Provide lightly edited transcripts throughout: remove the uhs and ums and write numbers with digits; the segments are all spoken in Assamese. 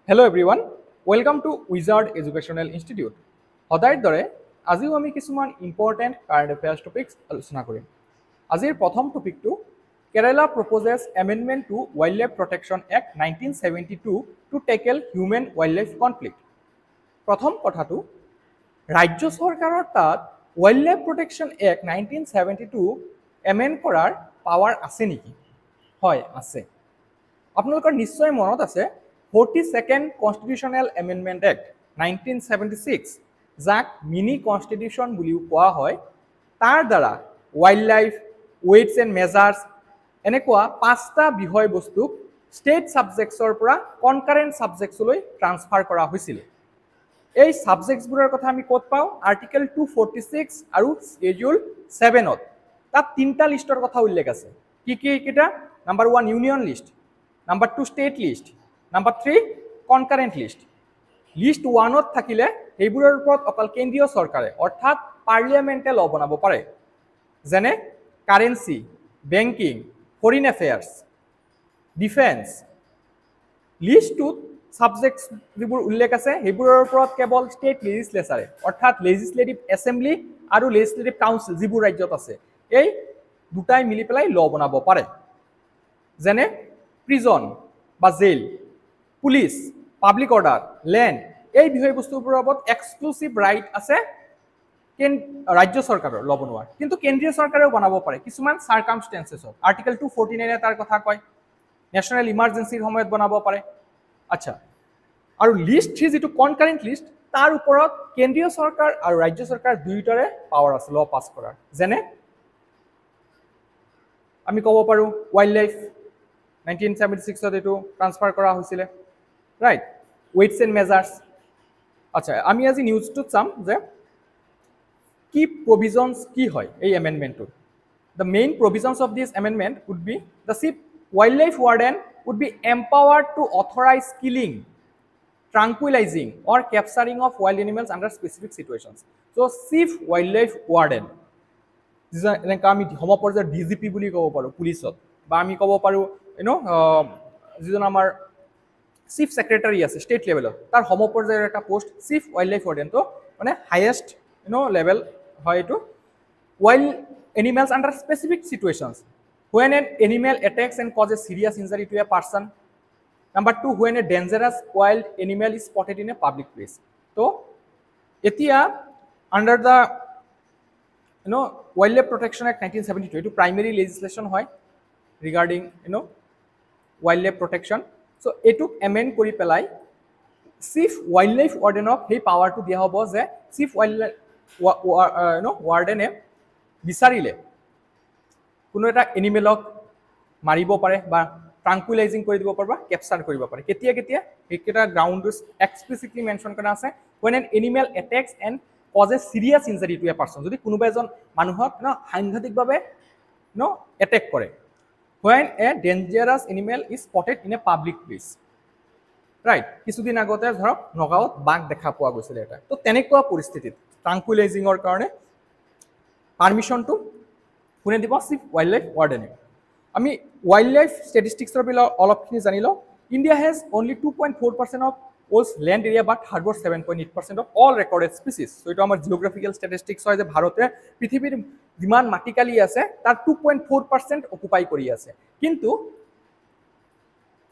Hello everyone, welcome to Wizard Educational Institute. সদায়ৰ দৰে আজিও আমি কিছুমান ইম্পৰ্টেণ্ট কাৰেণ্ট এফেয়াৰ্ছ টপিকছ আলোচনা কৰিম। আজিৰ প্ৰথম টপিকটো Kerala proposes amendment to Wildlife Protection Act 1972 to tackle human wildlife conflict. প্ৰথম কথাটো ৰাজ্য চৰকাৰৰ তাত ৱাইল্ডলাইফ প্ৰটেকশ্যন এক্ট 1972 এমেণ্ড কৰাৰ পাৱাৰ আছে নেকি? হয় আছে। আপোনালোকৰ নিশ্চয় মনত আছে 42nd কনষ্টিটিউশ্যনেল এমেণ্ডমেণ্ট এক্ট 1976 যাক মিনি কনষ্টিটিউশ্যন বুলিও কোৱা হয়, তাৰ দ্বাৰা ৱাইল্ড লাইফ, ৱেইটছ এণ্ড মেজাৰ্ছ এনেকুৱা 5টা বিষয়বস্তুক ষ্টেট ছাবজেক্টছৰ পৰা কনকাৰেণ্ট ছাবজেক্টছলৈ ট্ৰান্সফাৰ কৰা হৈছিল। এই ছাবজেক্টছবোৰৰ কথা আমি ক'ত পাওঁ? আৰ্টিকেল 246 আৰু স্কেডিউল 7ত তাত 3টা লিষ্টৰ কথা উল্লেখ আছে। কি কি এইকেইটা? Number 1 union list, number 2 state list, number 3 concurrent list. List 1ত থাকিলে সেইবোৰৰ ওপৰত অকল কেন্দ্ৰীয় চৰকাৰে অৰ্থাৎ পাৰ্লিয়ামেণ্টে ল বনাব পাৰে, যেনে currency, banking, foreign affairs, defence. List 2ত সাবজেক্টস যিবোৰ উল্লেখ আছে সেইবোৰৰ ওপৰত কেৱল ষ্টেট লেজিসলেচাৰে অৰ্থাৎ লেজিসলেটিভ এছেম্বলি আৰু লেজিসলেটিভ কাউন্সিল যিবোৰ ৰাজ্যত আছে এই দুটাই মিলি পেলাই ল বনাব পাৰে, যেনে প্ৰিজন বা jail, police, public order, land. এই বিষয়বস্তুবোৰৰ ওপৰত এক্সক্লুচিভ ৰাইট আছে ৰাজ্য চৰকাৰৰ ল বনোৱাৰ, কিন্তু কেন্দ্ৰীয় চৰকাৰেও বনাব পাৰে কিছুমান চাৰ্কামষ্টেঞ্চেছত। আৰ্টিকেল 249 তাৰ কথা কয়, নেশ্যনেল ইমাৰ্জেঞ্চিৰ সময়ত বনাব পাৰে। আচ্ছা, আৰু লিষ্ট 3 যিটো কনকাৰেণ্ট লিষ্ট, তাৰ ওপৰত কেন্দ্ৰীয় চৰকাৰ আৰু ৰাজ্য চৰকাৰ দুয়োটাৰে পাৱাৰ আছে ল পাছ কৰাৰ, যেনে আমি ক'ব পাৰোঁ ৱাইল্ড লাইফ 1976ত এইটো ট্ৰান্সফাৰ কৰা হৈছিলে, ৰাইট? ৱেইটছ and measures. আচ্ছা, আমি আজি নিউজটোত চাম যে কি প্ৰভিজনছ কি হয় এই এমেণ্ডমেণ্টটোত। The main provisions of this amendment would be the chief wildlife warden would be empowered to authorize killing, tranquilizing or capturing of wild animals under specific situations. So chief wildlife warden যেনেকৈ আমি সমপৰ্যায়ৰ DGP বুলি ক'ব পাৰোঁ পুলিচত, বা আমি ক'ব পাৰোঁ যিজন আমাৰ চিফ ছেক্ৰেটাৰী আছে ষ্টেট লেভেলত, তাৰ সমপৰ্যায়ৰ এটা post chief wild life warden. তো মানে হায়েষ্ট লেভেল হয় এইটো। Wild animals under specific situations: when an animal attacks and causes serious injury to a person. Number 2, when a dangerous wild animal is spotted in a public place. So etia under the Wildlife Protection Act 1972 etu primary legislation hoy regarding wildlife protection. So etuk amend kori pelai chief wildlife warden of hei power to dia hobo je chief wildlife warden বিচাৰিলে কোনো এটা এনিমেলক মাৰিব পাৰে বা ট্ৰাংকুইলাইজিং কৰি দিব পাৰে বা কেপচাৰ কৰিব পাৰে। কেতিয়া কেতিয়া এইকেইটা গ্ৰাউণ্ড এক্সপ্লিচিটলি মেনশ্যন কৰা আছে। when an animal attacks and causes serious injury to a person, যদি কোনোবা এজন মানুহক সাংঘাতিকভাৱে এটেক কৰে। when a dangerous animal is spotted in a public place, right? কিছুদিন আগতে ধৰক নগাঁৱত বাঘ দেখা পোৱা গৈছিলে এটা, তো তেনেকুৱা পৰিস্থিতিত ট্ৰাংকুইলাইজিঙৰ কাৰণে পাৰ্মিশ্যনটো কোনে দিব? চিফ ৱাইল্ড লাইফ ৱাৰ্ডেনে। আমি ৱাইল্ড লাইফ ষ্টেটিষ্টিক্সৰ বিল অলপখিনি জানি লওঁ। India has only 2.4% of world's land area but harbour 7.8% of all recorded species. ত' এইটো আমাৰ জিঅ'গ্ৰাফিকেল ষ্টেটিষ্টিক্স হয় যে ভাৰতে পৃথিৱীৰ যিমান মাটিকালি আছে তাৰ 2.4% অকুপাই কৰি আছে। কিন্তু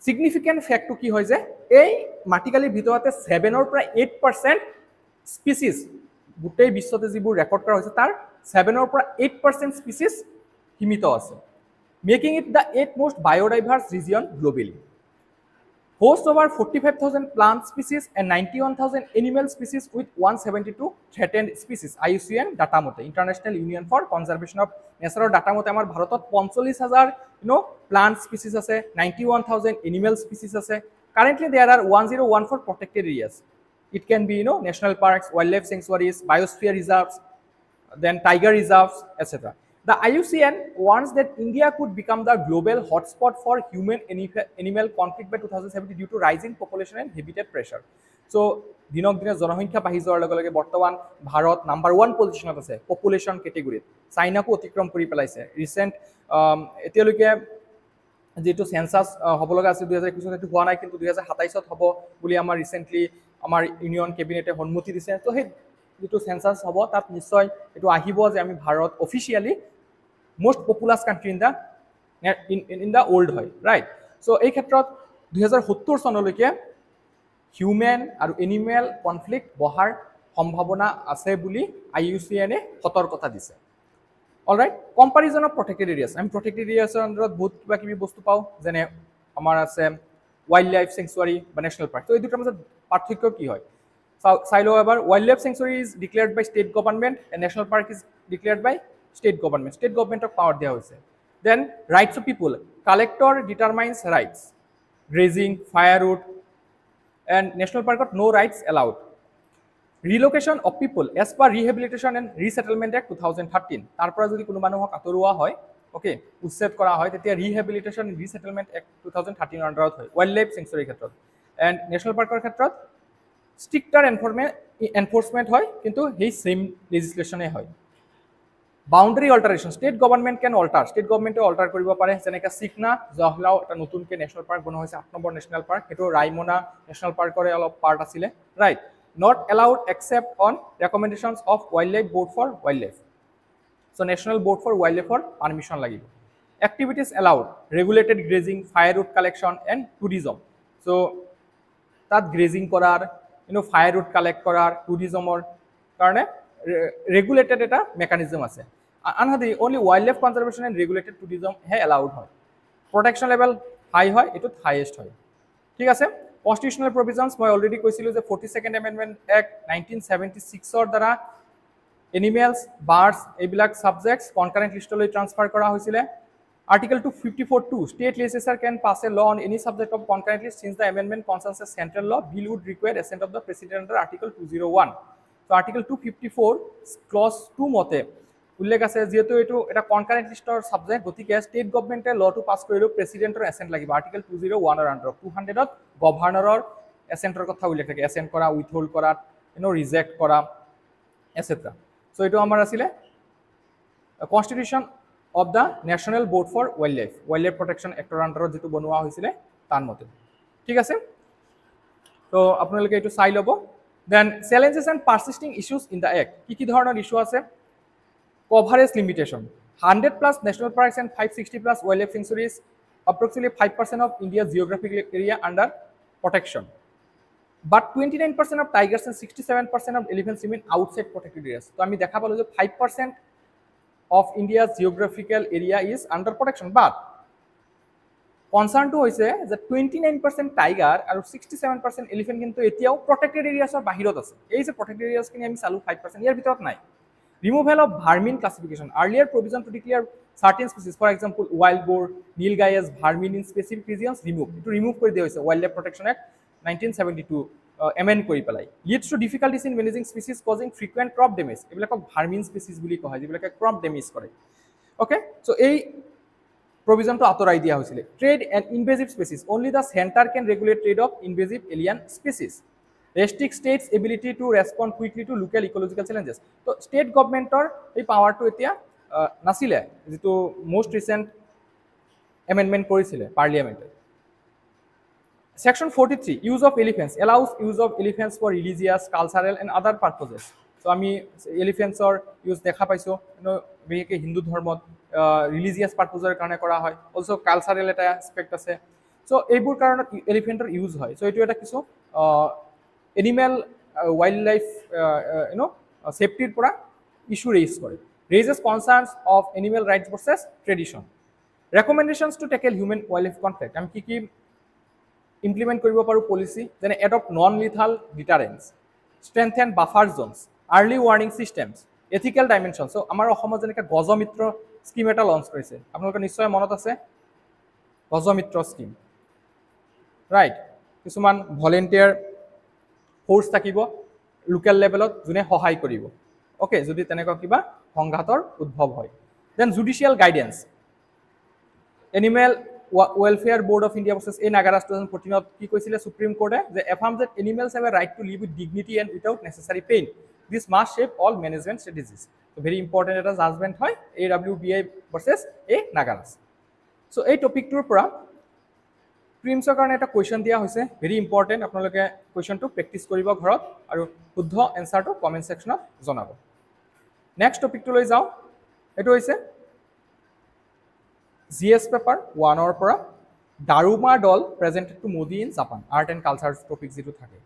ছিগনিফিকেণ্ট ফেক্টটো কি হয় যে এই মাটিকালিৰ ভিতৰতে 7ৰ পৰা 8% স্পিচিছ গোটেই বিশ্বতে যিবোৰ ৰেকৰ্ড কৰা হৈছে তাৰ 7ৰ পৰা 8% স্পিচিছ সীমিত আছে, making it the 8th most biodiverse region globally. Hosts over 45,000 plant species and 91,000 animal species with 172 threatened species. IUCN data মতে, International Union for Conservation of Nature data মতে আমাৰ ভাৰতত 45,000 plant species আছে, 91,000 animal species আছে। Currently there are 1014 protected areas. It can be national parks, wildlife sanctuaries, biosphere reserves, then tiger reserves, etc. The IUCN warns that India could become the global hotspot for human-animal conflict by 2070 due to rising population and habitat pressure. So, দিনক দিনে জনসংখ্যা বাঢ়ি যোৱাৰ লগে লগে বৰ্তমান ভাৰত নাম্বাৰ 1 পজিশ্যনত আছে পপুলেশ্যন কেটেগৰীত। চাইনাকো অতিক্ৰম কৰি পেলাইছে। ৰিচেণ্ট এতিয়ালৈকে যেটো সেন্সাস হ'ব লগা আছিল 2021 সেইটো হোৱা নাই, কিন্তু 2027 হ'ব বুলি আমাৰ ৰিসেন্টলি আমাৰ ইউনিয়ন কেবিনেটে সন্মতি দিছে। তো সেই যেটো সেন্সাস হ'ব তাত নিশ্চয় এটো আহিব যে আমি Bharat officially most populous country in the world হয়, ৰাইট। সো এই ক্ষেত্ৰত 2070 চনলৈকে হিউম্যান আৰু এনিমেল কনফ্লিক্ট বহাৰ সম্ভাৱনা আছে বুলি IUCN সতৰ্কতা দিছে। Alright, comparison of protected areas. আমি প্ৰটেক্টেড এৰিয়াছৰ আণ্ডাৰত বহুত কিবা কিবি বস্তু পাওঁ, যেনে আমাৰ আছে ৱাইল্ড লাইফ চেংচুৱাৰী বা নেশ্যনেল পাৰ্ক। তো এই দুটাৰ মাজত পাৰ্থক্য কি হয় চাই লওঁ এবাৰ। Wild life sanctuary is declared by state government and national park is declared by state government. State গভৰ্ণমেণ্টক পাৱাৰ দিয়া হৈছে। Then rights of people, collector determines rights, grazing, firewood, and national পাৰ্কত no rights allowed. Relocation of people as per rehabilitation and resettlement act 2013। তাৰ পৰা যদি কোনো মানুহক আঁতৰোৱা হয়, অ'কে, উচ্ছেদ কৰা হয়, তেতিয়া ৰিহেবিলিটেশ্যন এণ্ড ৰিছেটেলমেণ্ট এক্ট 2013 আণ্ডাৰত হয় ৱাইল্ড লাইফ চেংচুৰীৰ ক্ষেত্ৰত। এণ্ড নেশ্যনেল পাৰ্কৰ ক্ষেত্ৰত ষ্ট্ৰিক্টাৰ এনফৰ্চমেণ্ট হয়, কিন্তু সেই ছেইম লেজিছলেশ্যনে হয়। বাউণ্ডাৰী অল্টাৰেশ্যন, ষ্টেট গভৰ্ণমেণ্ট কেন অল্টাৰ, ষ্টেট গভৰ্ণমেণ্টে অল্টাৰ কৰিব পাৰে। যেনেকৈ চিকনা জহলাও এটা নতুনকৈ নেশ্যনেল পাৰ্ক বনোৱা হৈছে, 8 নম্বৰ নেশ্যনেল পাৰ্ক, সেইটো ৰাইমনা নেশ্যনেল পাৰ্কৰে অলপ পাৰ্ট আছিলে, right. Not allowed except on recommendations of wild life board for wild life. So' national board for wild লাইফৰ পাৰ্মিশ্যন লাগিব। Activities allowed, regulated grazing, firewood collection and tourism. So' তাত গ্ৰেজিং কৰাৰ, ফায়াৰউড কালেক্ট কৰাৰ, টুৰিজমৰ কাৰণে ৰেগুলেটেড এটা মেকানিজম আছে। আনহাতে only wild life conservation and regulated টুৰিজমহে এলাউড হয়। প্ৰটেকশ্যন লেভেল হাই হয়, এইটোত হাইয়েষ্ট হয়, ঠিক আছে। কনষ্টিটিউচনেল প্ৰভিজনছ মই অলৰেডি কৈছিলোঁ যে 42nd এমেণ্ডমেণ্ট এক্ট 1976ৰ দ্বাৰা এনিমেলছ, বাৰ্ডছ এইবিলাক ছাবজেক্টছ কনকাৰেণ্ট লিষ্টলৈ ট্ৰান্সফাৰ কৰা হৈছিলে। Article 254(2), state legislature can pass a law on any subject of concurrent list since the amendment concerns a central law. Bill would require assent of the president under Article 201. So Article 254 clause 2 মতে উল্লেখ আছে যেহেতু এইটো এটা কনকাৰেণ্ট লিষ্টৰ ছাবজেক্ট, গতিকে ষ্টেট গভৰ্ণমেণ্টে লটো পাছ কৰিলেও প্ৰেচিডেণ্টৰ এছেণ্ট লাগিব। আৰ্টিকেল 201ৰ আণ্ডাৰত 200ত গভৰ্ণৰৰ এছেণ্টৰ কথা উল্লেখ থাকে, এছেণ্ট কৰা, উইথহল্ড কৰা, ৰিজেক্ট কৰা, এটচেট্ৰা। চ' এইটো আমাৰ আছিলে constitution of the national board for wild life protection এক্টৰ আণ্ডাৰত যিটো বনোৱা হৈছিলে তাৰ মতে, ঠিক আছে। তো আপোনালোকে এইটো চাই ল'ব। Then challenges and persisting issues in the act, কি ধৰণৰ ইছ্যু আছে? Coverage limitation, 100+ national parks and 560+ wild life sanctuaries, approximately 5% of India's geographical area under protection. But 29% of tigers and 67% of elephants remain outside protected areas. So আমি দেখা পালো যে 5% of India's geographical area is under protection. But concern to হৈছে যে 29% টাইগাৰ আৰু 67% এলিফেন্ট কিন্তু এতিয়াও protected areas ৰ বাহিৰত আছে। এই যে protected areas খিনি আমি চালো 5% ইয়াৰ ভিতৰত নাই। Removal of vermin classification. Earlier provision to declare certain species, for example, wild boar, nilgai as vermin in specific regions, removed. To remove কৰি দিয়া হৈছে Wildlife Protection Act 1972 amend কৰি পেলাই। Leads to difficulties in managing species causing frequent crop damage. এইবিলাকক vermin species বুলি কোৱা হয়, যিবিলাকে crop damage কৰে। ওকে, সো এই provisionটো আঁতৰাই দিয়া হৈছিলে। Trade and invasive species. Only the center can regulate trade of invasive alien species. Restrict states' ability to respond quickly to local ecological challenges. So state governmentor এই পাৱাৰটো এতিয়া নাছিলে, যেটো most recent amendment কৰিছিলে পাৰ্লিয়ামেণ্টে। Section 43, use of elephants, allows use of elephants for religious, cultural and other purposes. So আমি এলিফেন্টছৰ ইউজ দেখা পাইছোঁ, বিশেষকৈ হিন্দু ধৰ্মত ৰিলিজিয়াছ পাৰ্পজৰ কাৰণে কৰা হয়। অলছ' কালচাৰেল এটা এছপেক্ট আছে। চ' এইবোৰ কাৰণত এলিফেণ্টৰ ইউজ হয়। চ' এইটো এটা কিছু এনিমেল ৱাইল্ড লাইফ ছেফটিৰ পৰা ইছ্যু ৰেইজ কৰে। Raises concerns of animal rights versus tradition. Recommendations to tackle human wild life conflict. আমি কি ইমপ্লিমেণ্ট কৰিব পাৰোঁ পলিচি, যেনে adopt non lethal deterrents, strengthen buffer zones, early warning systems, ethical dimension. So' আমাৰ অসমত যেনেকৈ গজমিত্ৰ স্কিম এটা লঞ্চ কৰিছে, আপোনালোকৰ নিশ্চয় মনত আছে গজমিত্ৰ স্কিম, ৰাইট। কিছুমান ভলেণ্টিয়াৰ ফ'ৰ্চ থাকিব লোকেল লেভেলত, যোনে সহায় কৰিব, অ'কে, যদি তেনেকুৱা কিবা সংঘাতৰ উদ্ভৱ হয়। Then judicial guidance, animal welfare board of India versus A Nagaraj 2014ত কি কৈছিলে ছুপ্ৰিম কোৰ্টে, যে এফাৰ্ম যে animals have a right to live with dignity and without necessary pain, this must shape all management strategies. Very important এটা জাজমেণ্ট হয় AWBI versus A Nagaraj. So এই টপিকটোৰ পৰা প্ৰিলিমছৰ কাৰণে এটা কুৱেশ্যন দিয়া হৈছে, ভেৰি ইম্পৰ্টেণ্ট। আপোনালোকে কুৱেশ্যনটো প্ৰেক্টিছ কৰিব ঘৰত আৰু শুদ্ধ এনচাৰটো কমেণ্ট ছেকশ্যনত জনাব। নেক্সট টপিকটোলৈ যাওঁ। এইটো হৈছে GS পেপাৰ 1ৰ পৰা Daruma doll presented to Modi in Japan, art and culture topic যিটো থাকে।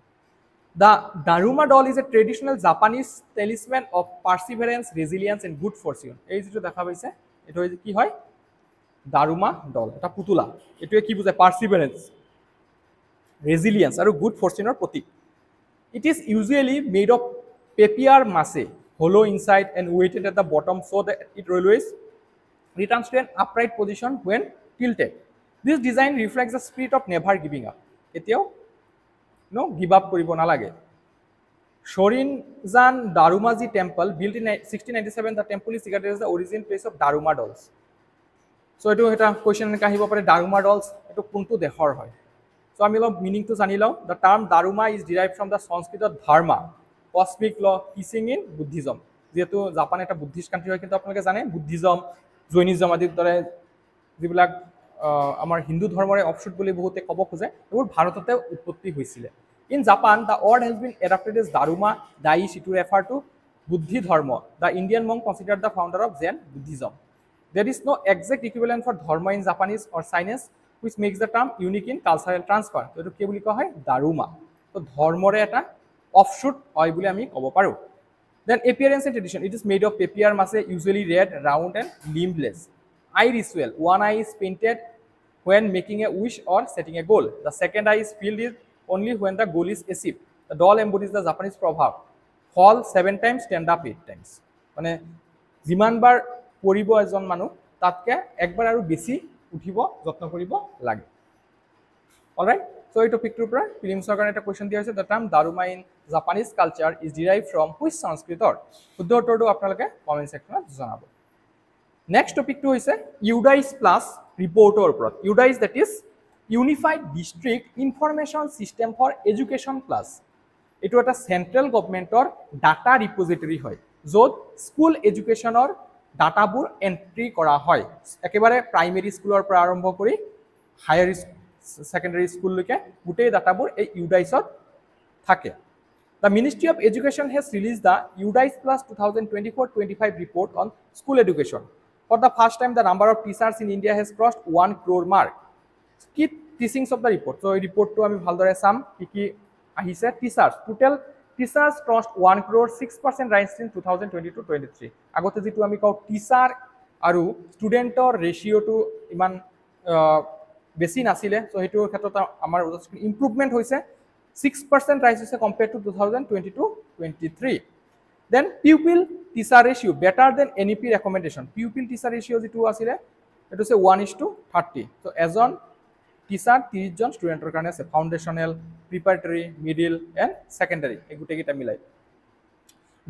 The Daruma doll is a traditional Japanese talisman of perseverance, resilience and good fortune. এই যিটো দেখা পাইছে এইটো কি হয়, দাৰুমা দল, এটা পুতলা। এইটোৱে কি বুজায়, পাৰ্চিভাৰেঞ্চ, ৰেজিলিয়েঞ্চ আৰু গুড ফৰ্চুনৰ প্ৰতীক। It is usually made of papier mache, hollow inside and weighted at the bottom so' that it always returns to an upright position when tilted. This design reflects the spirit of never giving up. এতিয়াও give up কৰিব নালাগে। Shorinzan Darumaji Temple, built in 1697, the temple is regarded as the origin place of Daruma dolls. So এইটো এটা কুৱেশ্যন এনেকৈ আহিব পাৰে, দাৰুমা ডলছ এইটো কোনটো দেশৰ হয়। চ' আমি অলপ মিনিংটো জানি লওঁ। The term Daruma is derive from the Sanskrit dharma, cosmic law, teaching in Buddhism. যিহেতু জাপান এটা বুদ্ধিষ্ট কাণ্ট্ৰি হয়, কিন্তু আপোনালোকে জানে বুদ্ধিজম, জৈনিজম আদিৰ দৰে যিবিলাক আমাৰ হিন্দু ধৰ্মৰে অফশুট বুলি বহুতে ক'ব খোজে, এইবোৰ ভাৰততে উৎপত্তি হৈছিলে। In Japan the word has been adapted as Daruma Daishi to refer to Bodhidharma. The Indian monk considered the founder of Zen Buddhism. There is no exact equivalent for dharma in Japanese or Chinese, which makes the term unique in cultural transfer. So, এইটো কি বুলি কোৱা হয়, দাৰুমা। তো ধৰ্মৰে এটা অফশুট হয় বুলি আমি ক'ব পাৰোঁ। Then appearance and tradition. It is made of papier mache, usually red, round and limbless. Eye ritual. One eye is painted when making a wish or setting a goal. The second eye is filled only when the goal is achieved. The doll embodies the Japanese proverb, fall 7 times, stand up 8 times. মানে যিমানবাৰ পৰিব এজন মানুহ তাতকে একবাৰ আৰু বেছি উঠিব যত্ন কৰিব লাগে। অলৰাইট, সো এই টপিকটোৰ পৰা প্ৰিলিমছৰ কাৰণে এটা কুৱেশ্যন দিয়া হৈছে। The term Daruma in Japanese culture is derive from which সংস্কৃতৰ? শুদ্ধ উত্তৰটো আপোনালোকে কমেণ্ট ছেকশ্যনত জনাব। নেক্সট টপিকটো হৈছে ইউডাইছ প্লাছ ৰিপৰ্টৰ ওপৰত। UDISE that is unified district information system for education plus. এইটো এটা চেণ্ট্ৰেল গভৰ্ণমেণ্টৰ ডাটা ৰিপজিটৰী হয়, য'ত স্কুল এডুকেশ্যনৰ ডাটাবোৰ এণ্ট্ৰি কৰা হয়। একেবাৰে প্ৰাইমেৰী স্কুলৰ পৰা আৰম্ভ কৰি হায়াৰ ছেকেণ্ডাৰী স্কুললৈকে গোটেই ডাটাবোৰ এই ইউডাইছত থাকে। The ministry of education has release the UDISE plus 2024-25 report on school education. For the first time the number of teachers in India has crossed 1 crore mark. Key teachings of the report? So' এই ৰিপৰ্টটো আমি ভালদৰে চাম কি কি আহিছে। Teachers, total teachers crossed 1 crore, 6% ৰাইজ ইন 2022-23। আগতে যিটো আমি কওঁ টিচাৰ আৰু ষ্টুডেণ্টৰ ৰেচিঅ'টো ইমান বেছি নাছিলে, চ' সেইটোৰ ক্ষেত্ৰত আমাৰ ইম্প্ৰুভমেণ্ট হৈছে, 6% ৰাইজ হৈছে compare to 2022-23। Then pupil teacher ratio' better than NEP recommendation. Pupil teacher ratio' যিটো আছিলে সেইটো হৈছে 1:30। চ' এজন টিচাৰ 30জন ষ্টুডেণ্টৰ কাৰণে আছে, foundational, preparatory, middle and secondary, এই গোটেইকেইটা মিলাই।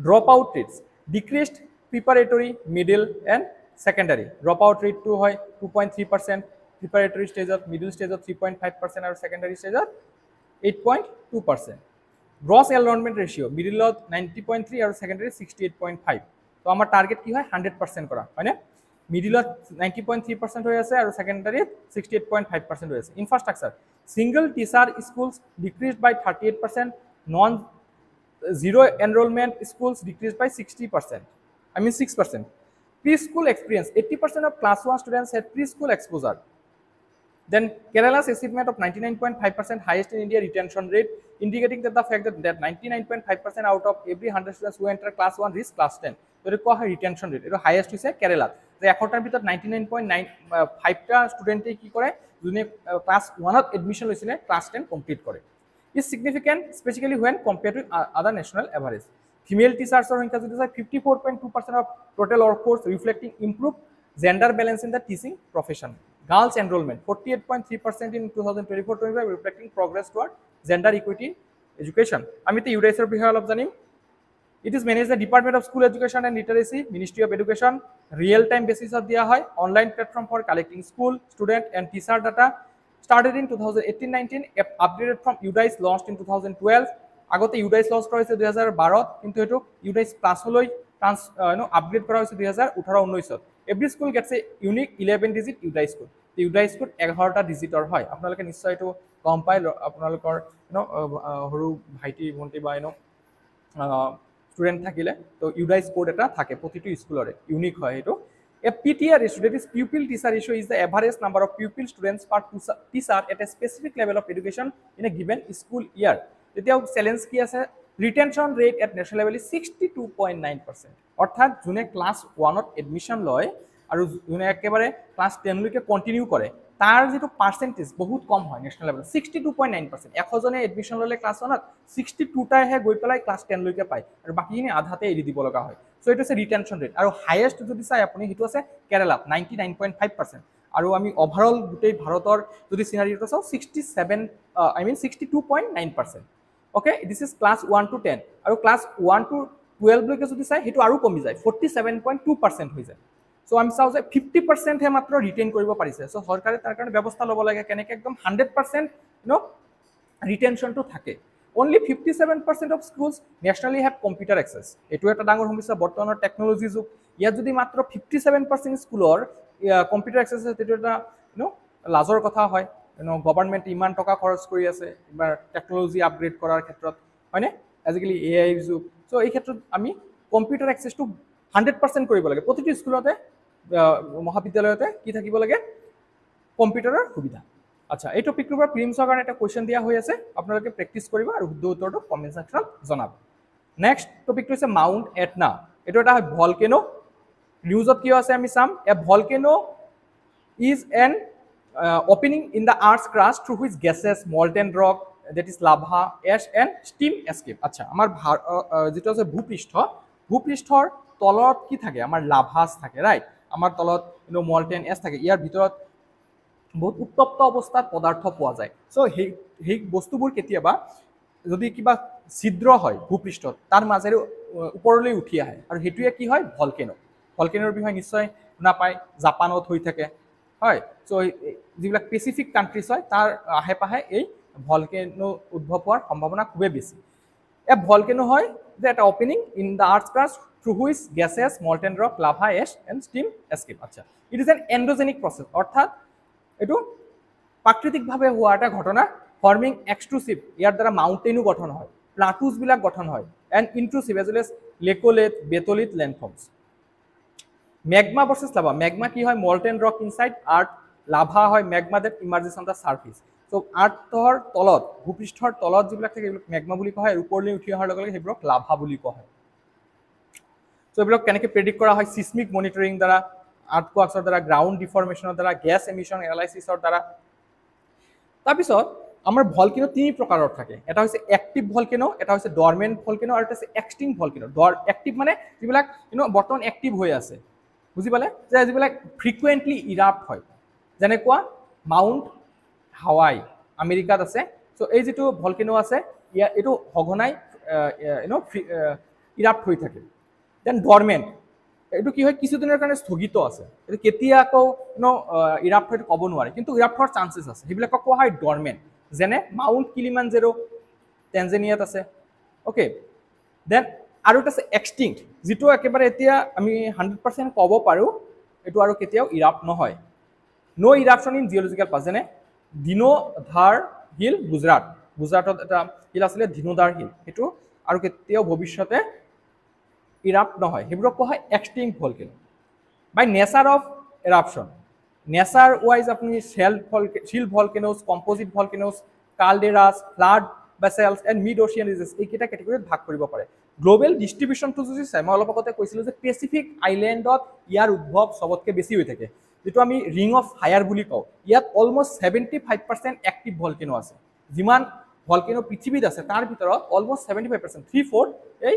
Drop out rates decreased preparatory, middle and secondary. Drop out ৰেটটো হয় 2.3%, প্ৰিপাৰেটৰী ষ্টেজত, মিডিল ষ্টেজত 3.5% আৰু ছেকেণ্ডাৰী ষ্টেজত 8.2%। গ্ৰছ এনৰলমেণ্ট ৰেচিঅ' মিডিলত 90.3 আৰু ছেকেণ্ডাৰী 68.5। তো আমাৰ টাৰ্গেট কি হয়, 100% কৰা হয়নে? মিডিলত 90.3% হৈ আছে আৰু ছেকেণ্ডাৰীত 68.5% হৈ আছে। Infrastructure, single teacher schools ডিক্ৰিজড by 38%, non zero' enrolment schools ডিক্ৰিজড by 6%। Preschool experience, 80% of class 1 students had preschool exposure. Then Kerala's achievement of 99.5%, highest in India retention rate, indicating that the fact that 99.5% out of every 100 students who enter class 1 reach class 10. So it is retention rate. It is highest is Kerala. The এশটাৰ ভিতৰত 99.95টা ষ্টুডেণ্টে কি কৰে, যোনে ক্লাছ 1ত এডমিশ্যন লৈছিলে ক্লাছ 10 কমপ্লিট কৰে। Is significant specially when compare to আদাৰ নেশ্যনেল এভাৰেজ। ফিমেল টিচাৰ্ছৰ সংখ্যা যদি চাই 54.2% of total workforce, reflecting improved gender balance in the teaching profession. Girls enrollment 48.3% in 2024-25, reflecting progress toward gender equity education. আমি তো ইউডাইছৰ বিষয়ে অলপ জানিম। It is managed the Department of School Education and Literacy, Ministry of Education. Real-time basis of দিয়া হয়, online platform for collecting school, student and teacher data. Started in 2018-19, updated from UDICE, launched in 2012. আগতে UDICE launch কৰা হৈছে 2012, কিন্তু এটো UDICE Plus লৈ আপগ্ৰেড কৰা হৈছে 2018-19। Every school gets a unique 11-digit UDICE code. UDISE code 11টা ডিজিটৰ হয় আপোনালোকে নিশ্চয় এইটো গম পাই আপোনালোকৰ সৰু ভাইটি ভণ্টি বা ষ্টুডেণ্ট থাকিলে তো ইউডাইচ কোড এটা থাকে প্ৰতিটো স্কুলৰে ইউনিক হয় এইটো A PTR ratio, that is pupil teacher ratio, is the average number of pupil students per teacher at a specific level of education in a given school year. তেতিয়া চ্যালেঞ্জ কি আছে retention rate at national level is 62.9%. অৰ্থাৎ যোনে ক্লাছ 1ত এডমিশ্যন লয় আৰু যোনে একেবাৰে ক্লাছ 10 লৈকে কন্টিনিউ কৰে তাৰ যেটো পার্সেন্টেজ বহুত কম হয় নেশ্যনেল লেভেল 62.9%. 100 জনে এডমিশ্যন ললে ক্লাছ 1ত 62টাহে গৈ পেলাই ক্লাছ 10 লৈকে পায় আৰু বাকিখিনি আধাতে এৰি দিব লগা হয় সো এটো আছে ৰিটেনশন ৰেট আৰু হাইয়েষ্ট যদি চাই আপুনি হেতু আছে কেৰালা 99.5%. আৰু আমি ওভাৰঅল গোটেই ভাৰতৰ যদি সিনাৰিটো চাও 62.9%. Okay, this is class 1 to 10 আৰু class 1 to 12 লৈকে যদি চাই হেতু আৰু কমি যায় 47.2% হৈ যায় সো আমি চাও যে 50% হে মাত্ৰ ৰিটেইন কৰিব পাৰিছে সো সৰকাৰে তাৰ কাৰণে ব্যৱস্থা ল'ব লাগে কেনেকৈ একদম 100% ৰিটেনশন তো থাকে only 57% of schools nationally have computer access এটো এটা ডাঙৰ সমস্যা বৰ্তমানৰ টেকনলজি যুগ ইয়াত যদি মাত্ৰ 57% স্কুলৰ কম্পিউটাৰ এক্সেস আছে তেটো এটা লাজৰ কথা হয় গভৰ্ণমেণ্ট ইমান টকা খৰচ কৰি আছে এবাৰ টেকনলজি আপগ্ৰেড কৰাৰ ক্ষেত্ৰত হয়নে আজিকালি এআই যুগ সো এই ক্ষেত্ৰত আমি কম্পিউটাৰ এক্সেসটো 100% কৰিব লাগে প্ৰতিটো স্কুলতে মহাবিদ্যালয়তে কি থাকিব লাগে কম্পিউটাৰৰ সুবিধা আচ্ছা এই টপিকটোৰ পৰা প্ৰিলিমছৰ কাৰণে এটা কোৱেশ্চন দিয়া হৈ আছে আপোনালোকে প্ৰেক্টিছ কৰিব আৰু শুদ্ধ উত্তৰটো কমেন্ট সেকশনত জনাব নেক্সট টপিকটো হৈছে মাউণ্ট এটনা এটো এটা ভলকেনো নিউজত কি আছে আমি চাম a volcano is an opening in the Earth's crust through which gases, molten rock, that is lava, ash and steam escape. আচ্ছা আমাৰ যেটো আছে ভূপৃষ্ঠৰ তলত কি থাকে আমাৰ লাভাস থাকে ৰাইট আমাৰ তলত মল্টেন এছ থাকে ইয়াৰ ভিতৰত বহুত উত্তপ্ত অৱস্থাত পদাৰ্থ পোৱা যায় সো সেই বস্তুবোৰ কেতিয়াবা যদি কিবা ছিদ্ৰ হয় ভূপৃষ্ঠত তাৰ মাজেৰে ওপৰলৈ উঠি আহে আৰু হেতুৱে কি হয় ভলকেনোৰ বিষয়ে নিশ্চয় শুনা পায় জাপানত হৈ থাকে হয় সো যিবিলাক স্পেসিফিক কান্ট্ৰিজ হয় তাৰ আহে পাহে এই ভলকেনো উদ্ভৱ হোৱাৰ সম্ভাৱনা খুবেই বেছি এ ভলকেনো হয় যে এটা opening in the earth crust through which gases molten rock lava ash and steam escape আচ্ছা it is an endogenic process অৰ্থাৎ এটো প্ৰাকৃতিকভাৱে হোৱা এটা ঘটনা ফৰ্মিং এক্সট্ৰুসিভ ইয়াৰ দ্বাৰা মাউণ্টেইনো গঠন হয় প্লাটুজ বিলাক গঠন হয় and intrusive as well as laccolith batholith landforms Magma versus lava. Magma কি হয় molten rock inside earth. Lava হয় magma that emerges on the surface. So earthৰ তলত ভূপৃষ্ঠৰ তলত যিবিলাক থাকে এইবিলাক magma বুলি কোৱা হয় ওপৰলৈ উঠি অহাৰ লগে লগে সেইবিলাক lava বুলি কোৱা হয় so এইবিলাক কেনেকৈ প্ৰেডিক্ট কৰা হয় সিসমিক মনিটৰিং দ্বাৰা আৰ্থকুৱাক্সৰ দ্বাৰা গ্ৰাউণ্ড ডিফৰ্মেশ্যনৰ দ্বাৰা গ্যাছ এমিশন এনালাইসিসৰ দ্বাৰা তাৰপিছত আমাৰ ভলকেনো তিনি প্ৰকাৰৰ থাকে এটা হৈছে এক্টিভ ভলকেনো এটা হৈছে ডৰমেন্ট ভলকেনো আৰু এটা হৈছে এক্সটিংক্ট ভলকেনো এক্টিভ মানে যিবিলাক বৰ্তমান এক্টিভ হৈ আছে বুজি পালে যে যিবিলাক ফ্ৰিকুৱেণ্টলি ইৰাপ্ট হয় যেনেকুৱা মাউণ্ট হাৱাই আমেৰিকাত আছে সো এই যেটো ভলকেনো আছে এটো হগনাই ইৰাপ্ট হৈ থাকে দেন ডৰমেন্ট এটো কি হয় কিছুদিনৰ কাৰণে স্থগিত আছে এটো কেতিয়া আকৌ ইৰাপ্ট হয় ক'ব নোৱাৰে কিন্তু ইৰাপ্ট হোৱাৰ চান্সেছ আছে সেইবিলাক কোৱা হয় ডৰমেন্ট যেনে মাউণ্ট কিলিমাঞ্জাৰো টেনজানিয়াত আছে ওকে দেন আৰু এটা আছে এক্সটিংক্ট যেটো একেবাৰে এতিয়া আমি 100% ক'ব পাৰো এটো আৰু কেতিয়াও ইৰাপ্ট নহয় নো ইৰাপশ্যন ইন জিঅলজিক্যাল পাছ যেনে দিনোধাৰ হিল গুজৰাটত এটা হিল আছিলে দিনোধাৰ হিল এটো আৰু কেতিয়াও ভৱিষ্যতে ইৰাপ্ট নহয় সেইবোৰক কোৱা হয় extinct volcano by nature of eruption nature wise আপনি shield volcanoes composite volcanoes calderas flood basalts and mid ocean ridges এইকেইটা কেটেগৰীত ভাগ কৰিব পাৰে গ্লোবেল ডিস্ট্ৰিবিউশনটো যদি চাই মই অলপ আগতে কৈছিলোঁ যে পেচিফিক আইলেণ্ডত ইয়াৰ উদ্ভৱ সবতকৈ বেছি হৈ থাকে যেটো আমি ৰিং অফ ফায়াৰ বুলি কওঁ ইয়াত অলমোষ্ট 75% এক্টিভ ভলকেনো আছে যিমান ভলকেনো পৃথিৱীত আছে তাৰ ভিতৰত অলমোষ্ট 75% 3/4 এই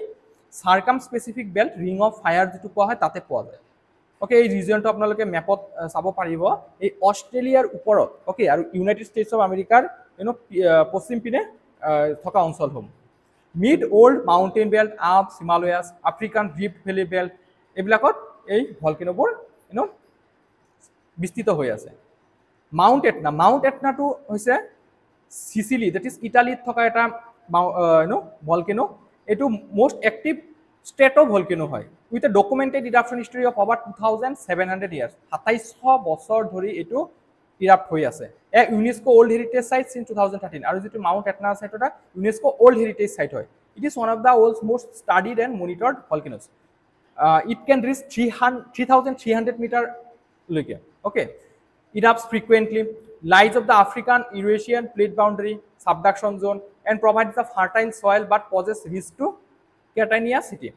circum Pacific belt ring of fire যেটো কোৱা হয় তাতে পোৱা যায় ওকে এই ৰিজনটো আপোনালোকে মেপত চাব পাৰিব এই অষ্ট্ৰেলিয়াৰ ওপৰত ওকে আৰু ইউনাইটেড ষ্টেটছ অফ আমেৰিকাৰ পশ্চিম পিনে থকা অঞ্চলসমূহ mid world mountain belt Alps Himalayas African rift valley belt এইবিলাকত এই ভলকেনোবোৰ বিস্তৃত হৈ আছে মাউণ্ট এটনাটো হৈছে সিচিলি দ্যাট ইজ ইটালীত থকা এটা ভলকেনো এটো মোস্ট এক্টিভ স্ট্ৰেটো ভলকেনো হয় with a documented eruption history of over 2700 years 2700 বছৰ ধৰি এটো ইৰাপ্ট হৈ আছে a UNESCO world heritage site since 2013 আৰু যেটো মাউন্ট এটনা আছে এটা ইউনেস্কো ওল্ড হেৰিটেজ সাইট হয় it is one of the world's most studied and monitored volcanoes it can reach 3,300 meter like okay it erupts frequently lies of the African Eurasian plate boundary subduction zone and provides a fertile soil but poses risk to Catania city.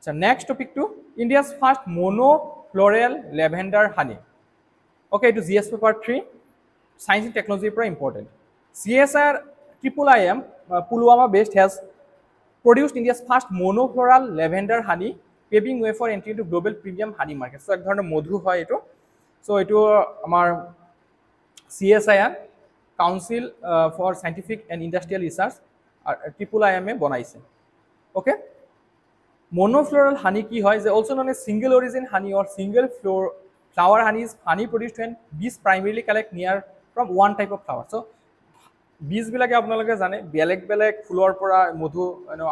So next topic to India's first monofloral lavender honey. Okay, to GS paper 3 science and technology is important. CSIR IIIM Pulwama based has produced India's first monofloral lavender honey, paving way for entry into global premium honey market. So, ek dhoroner modhu hoy eto. So, eto amar CSIR Council for Scientific and Industrial Research IIIM e banaise. Okay. Monofloral honey ki hoy is also known as single origin honey or single flower honey is honey produced when bees primarily collect near from one type of flower. So, বীজ বিলাকে আপোনালোকে জানে বেলেগ বেলেগ ফুলৰ পৰা মধু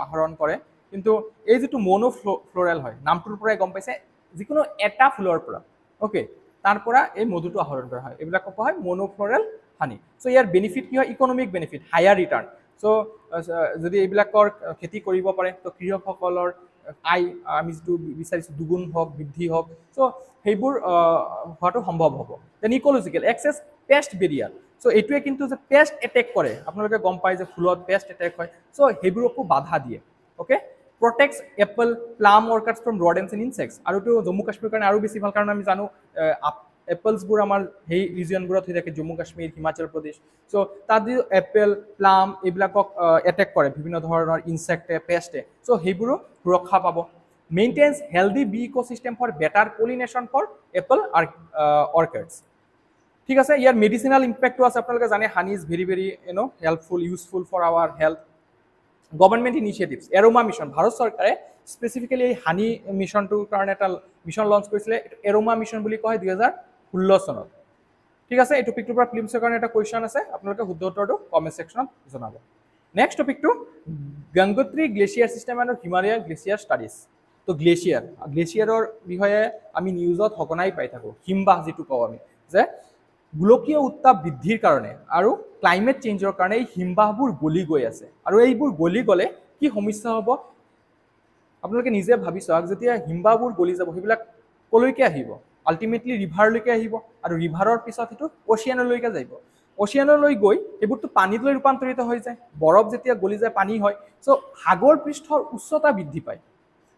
আহৰণ কৰে কিন্তু এই যেটো মনোফ্লোৰাল হয় নামটোৰ পৰাই গম পাইছে যিকোনো এটা ফুলৰ পৰা ওকে তাৰ পৰা এই মধুটো আহৰণ কৰা হয় এইবিলাক কোৱা হয় মনোফ্লোৰাল হানি সো ইয়াৰ বেনিফিট কি হয় economic benefit higher return so যদি এইবিলাকৰ খেতি কৰিব পাৰে তো কৃষকসকলৰ আয় আমি যেটো বিচাৰিছো দুগুণ হওক বৃদ্ধি হওক সো সেইবোৰ হোৱাটো সম্ভৱ হ'ব then ecological access pest barrier so এইটোৱে কিন্তু যে পেস্ট এটেক কৰে আপোনালোকে গম পায় যে ফুলত পেস্ট এটেক হয় সো হেইবোৰকো বাধা দিয়ে okay protects apple plum orchards from rodents and insects আৰু তো জম্মু কাশ্মীৰ কাৰণে আৰু বেছি ভাল কাৰণ আমি জানো এপলস বোৰ আমাৰ হেই ৰিজন বোৰত হৈ থাকে জম্মু কাশ্মীৰ হিমাচল প্ৰদেশ সো তাত এপল প্লাম এইবিলাকক এটেক কৰে বিভিন্ন ধৰণৰ ইনসেক্টে পেস্টে সো হেইবোৰো সুৰক্ষা পাব maintains healthy bee ecosystem for better pollination for apple orchards ঠিক আছে ইয়াৰ মেডিসিনাল ইম্প্যাক্টটো আছে আপোনালোকে জানে honey is very very helpful useful for our health government initiatives aroma mission Bharat চৰকাৰে স্পেসিফিক্যালি হানি মিশনটোৰ কাৰণে এটা মিশন লঞ্চ কৰিছিলে এৰোমা মিশন বুলি কয় 2016 চনত ঠিক আছে এই টপিকটোৰ পৰা ফিল্মছৰ কাৰণে এটা কোৱেশ্চন আছে আপোনালোকে শুদ্ধ উত্তৰটো কমেন্ট সেকশনত জনাব নেক্সট টপিকটো গংগোত্ৰী গ্লেচিয়াৰ সিস্টেম আৰু হিমালয়ান গ্লেচিয়াৰ ষ্টাডিজ তো গ্লেচিয়াৰৰ বিষয়ে আমি নিউজত হকনাই পাই থাকো হিমবাহ যেটো কওঁ আমি যে গোলকীয় উত্তাপ বৃদ্ধিৰ কাৰণে আৰু ক্লাইমেট চেঞ্জৰ কাৰণে এই হিমবাহবোৰ গলি গৈ আছে আৰু এইবোৰ গলি গলে কি সমস্যা হ'ব আপোনালোকে নিজে ভাবি চাওক যেতিয়া হিমবাহবোৰ গলি যাব হেবিলাক কলৈকে আহিব আলটিমেটলি ৰিভাৰলৈকে আহিব আৰু ৰিভাৰৰ পিছত এটো ওচিয়ানলৈকে যাব ওচিয়ানলৈ গৈ এবোৰটো পানীলৈ ৰূপান্তৰিত হৈ যায় বৰফ যেতিয়া গলি যায় পানী হয় সো সাগৰ পৃষ্ঠৰ উচ্চতা বৃদ্ধি পায়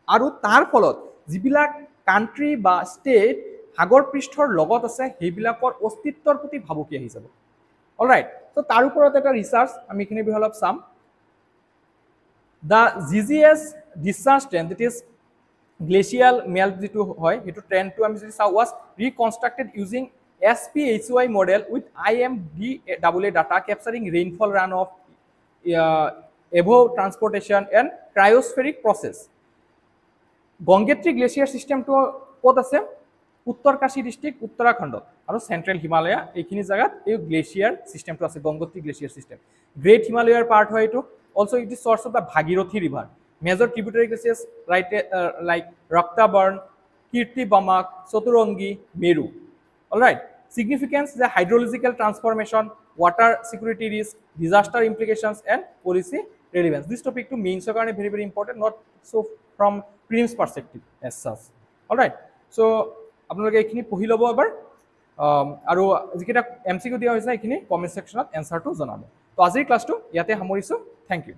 আৰু তাৰ ফলত যিবিলাক কান্ট্ৰি বা ষ্টেট সাগৰ পৃষ্ঠৰ লগত আছে হেইবিলাকৰ অস্তিত্বৰ প্ৰতি ভাবুকি আহি যাব অলৰাইট সো তাৰ ওপৰত এটা ৰিসাৰ্চ আমি এখিনি বিহলপ চাম দা জিজিএছ ডিসচাৰ্জ trend it is glacial melt যেটো হয় হেতু ট্ৰেন্ডটো আমি যদি চাও ওয়াজ ৰিকনস্ট্ৰাক্টেড using SPHY model with IMDAA data capturing rainfall runoff, above transportation and cryospheric process. Gangotri glacier system to ক'ত আছে উত্তৰকাশী ডিস্ট্ৰিক্ট উত্তৰাখণ্ডত আৰু সেন্ট্ৰাল হিমালয়া এইখিনি জায়গাত এই গ্লেচিয়াৰ সিস্টেমটো আছে গংগোত্ৰী গ্লেচিয়াৰ সিস্টেম গ্ৰেট হিমালয়াৰ পাৰ্ট হয় এটো also it is source of the Bhagirathi river major tributary glaciers right like Raktavarn Kirti Bamak Chaturangi Meru alright significance the hydrological transformation water security risk disaster implications and policy relevance this topic to main so karone very important not so from prelims perspective as such alright so আপোনালোকে এখিনি পঢ়ি লব এবাৰ আৰু যিকেটা এমসিকিউ দিয়া হৈছে এখিনি কমেন্ট সেকশনত এনসাৰটো জনাব তো আজিৰ ক্লাসটো ইয়াতে সামৰিছো থ্যাংক ইউ